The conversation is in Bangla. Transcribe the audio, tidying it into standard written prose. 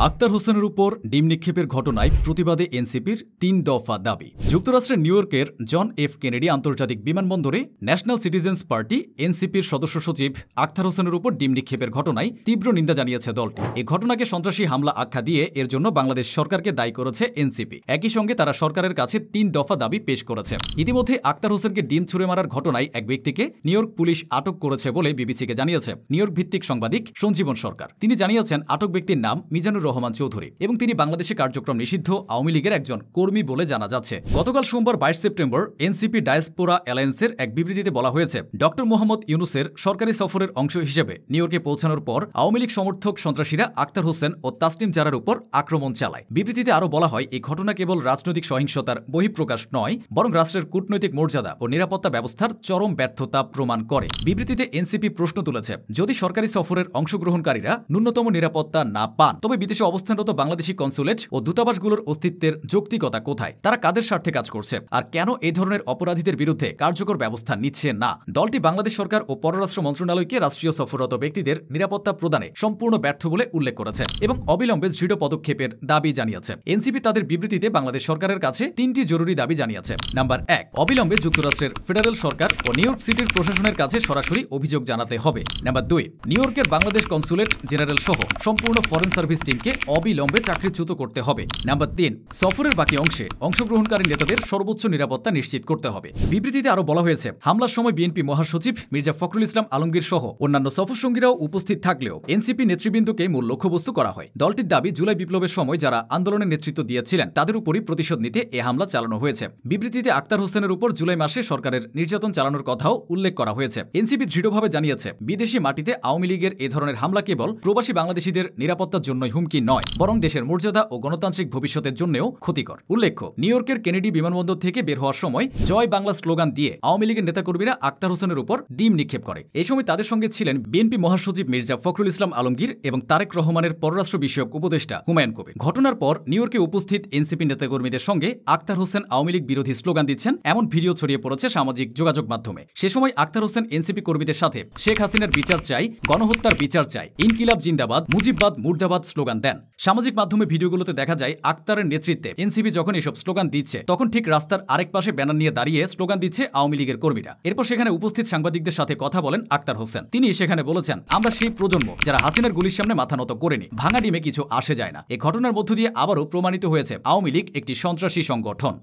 আক্তার হোসেনের উপর ডিম নিক্ষেপের ঘটনায় প্রতিবাদে এনসিপির ৩ দফা দাবি। যুক্তরাষ্ট্রের নিউ ইয়র্কের জন এফ কেনেডি আন্তর্জাতিক বিমানবন্দরে ন্যাশনাল সিটিজেন্স পার্টি এনসিপির সদস্য সচিব আক্তার হোসেনের উপর ডিম নিক্ষেপের ঘটনায় তীব্র নিন্দা জানিয়েছে দলটি। এই ঘটনাকে সন্ত্রাসী হামলা আখ্যা দিয়ে এর জন্য বাংলাদেশ সরকারকে দায়ী করেছে এনসিপি। একই সঙ্গে তারা সরকারের কাছে ৩ দফা দাবি পেশ করেছে। ইতিমধ্যে আক্তার হোসেনকে ডিম ছুড়ে মারার ঘটনায় এক ব্যক্তিকে নিউ ইয়র্ক পুলিশ আটক করেছে বলে বিবিসিকে জানিয়েছে নিউ ইয়র্ক ভিত্তিক সাংবাদিক সঞ্জীবন সরকার। তিনি জানিয়েছেন আটক ব্যক্তির নাম মিজানুর রহমান চৌধুরী এবং তিনি বাংলাদেশে কার্যক্রম নিষিদ্ধ আওয়ামী লীগের একজন কর্মী বলে জানা যাচ্ছে। গতকাল সোমবার ২২ সেপ্টেম্বর এনসিপি ডায়াসপোরা অ্যালায়েন্সের এক বিবৃতিতে বলা হয়েছে, ডক্টর মোহাম্মদ ইউনুসের সরকারি সফরের অংশ হিসেবে নিউ ইয়র্কে পৌঁছানোর পর আওয়ামী লীগ সমর্থক সন্ত্রাসীরা আক্তার হোসেন ও তাসনিম জারার উপর আক্রমণ চালায়। বিবৃতিতে আরও বলা হয়, এই ঘটনা কেবল রাজনৈতিক সহিংসতার বহিঃপ্রকাশ নয়, বরং রাষ্ট্রের কূটনৈতিক মর্যাদা ও নিরাপত্তা ব্যবস্থার চরম ব্যর্থতা প্রমাণ করে। বিবৃতিতে এনসিপি প্রশ্ন তুলেছে, যদি সরকারি সফরের অংশগ্রহণকারীরা ন্যূনতম নিরাপত্তা না পান, তবে বিদেশে অবস্থানরত বাংলাদেশি কনসুলেট ও দূতাবাসগুলোর অস্তিত্বের যৌক্তিকতা কোথায়? তারা কাদের স্বার্থে কাজ করছে? আর কেন এই ধরনের অপরাধীদের বিরুদ্ধে কার্যকর ব্যবস্থা নিচ্ছে না? দলটি বাংলাদেশ সরকার ও পররাষ্ট্র মন্ত্রণালয়কে রাষ্ট্রীয় সফররত ব্যক্তিদের নিরাপত্তা প্রদানে সম্পূর্ণ ব্যর্থ বলে উল্লেখ করেছে এবং অবিলম্বে দৃঢ় পদক্ষেপের দাবি জানিয়েছে। এনসিপি তাদের বিবৃতিতে বাংলাদেশ সরকারের কাছে ৩টি জরুরি দাবি জানিয়েছে। নাম্বার ১, অবিলম্বে যুক্তরাষ্ট্রের ফেডারেল সরকার ও নিউ ইয়র্ক সিটির প্রশাসনের কাছে সরাসরি অভিযোগ জানাতে হবে। নাম্বার ২, নিউ ইয়র্কের বাংলাদেশ কনসুলেট জেনারেল সহ সম্পূর্ণ ফরেন সার্ভিস টিমকে অবিলম্বে চাকরিচ্যুত করতে হবে। নাম্বার ৩, সফরের বাকি অংশে অংশগ্রহণকারী নেতাদের সর্বোচ্চ নিরাপত্তা নিশ্চিত করতে হবে। বিবৃতিতে আরও বলা হয়েছে, হামলার সময় বিএনপি মহাসচিব মির্জা ফখরুল ইসলাম আলমগীর সহ অন্যান্য সফরসঙ্গীরাও উপস্থিত থাকলেও এনসিপি নেতৃবৃন্দকে মূল লক্ষ্যবস্তু করা হয়। দলটির দাবি, জুলাই বিপ্লবের সময় যারা আন্দোলনের নেতৃত্ব দিয়েছিলেন তাদের উপরই প্রতিশোধ নিতে এ হামলা চালানো হয়েছে। বিবৃতিতে আক্তার হোসেনের উপর জুলাই মাসে সরকারের নির্যাতন চালানোর কথাও উল্লেখ করা হয়েছে। এনসিপি দৃঢ়ভাবে জানিয়েছে, বিদেশি মাটিতে আওয়ামী লীগের এ ধরনের হামলা কেবল প্রবাসী বাংলাদেশিদের নিরাপত্তার জন্যই হুমকি নয়, বরং দেশের মর্যাদা ও গণতান্ত্রিক ভবিষ্যতের জন্যও ক্ষতিকর। উল্লেখ্য, নিউ ইয়র্কের কেনেডি বিমানবন্দর থেকে বের হওয়ার সময় জয় বাংলা স্লোগান দিয়ে আওয়ামী লীগের নেতাকর্মীরা আক্তার হোসেনের উপর ডিম নিক্ষেপ করে। এই সময় তাদের সঙ্গে ছিলেন বিএনপি মহাসচিব মির্জা ফখরুল ইসলাম আলমগীর এবং তারেক রহমানের পররাষ্ট্র বিষয়ক উপদেষ্টা হুমায়ুন কবির। ঘটনার পর নিউ ইয়র্কে উপস্থিত এনসিপি নেতাকর্মীদের সঙ্গে আক্তার হোসেন আওয়ামী লীগ বিরোধী স্লোগান দিচ্ছেন এমন ভিডিও ছড়িয়ে পড়েছে সামাজিক যোগাযোগ মাধ্যমে। সে সময় আক্তার হোসেন এনসিপি কর্মীদের সাথে শেখ হাসিনার বিচার চাই, গণহত্যার বিচার চাই, ইনকিলাব জিন্দাবাদ, মুজিববাদ মুর্দাবাদ স্লোগান দেন। সামাজিক মাধ্যমে ভিডিওগুলোতে দেখা যায় আক্তারের নেতৃত্বে এনসিপি যখন এসব স্লোগান দিচ্ছে তখন ঠিক রাস্তার আরেক পাশে ব্যানার নিয়ে দাঁড়িয়ে স্লোগান দিচ্ছে আওয়ামী লীগের কর্মীরা। এরপর সেখানে উপস্থিত সাংবাদিকদের সাথে কথা বলেন আক্তার হোসেন। তিনি সেখানে বলেছেন, আমরা সেই প্রজন্ম যারা হাসিনার গুলির সামনে মাথা নত করেনি, ভাঙা ডিমে কিছু আসে যায় না। এই ঘটনার মধ্য দিয়ে আবারও প্রমাণিত হয়েছে আওয়ামী লীগ একটি সন্ত্রাসী সংগঠন।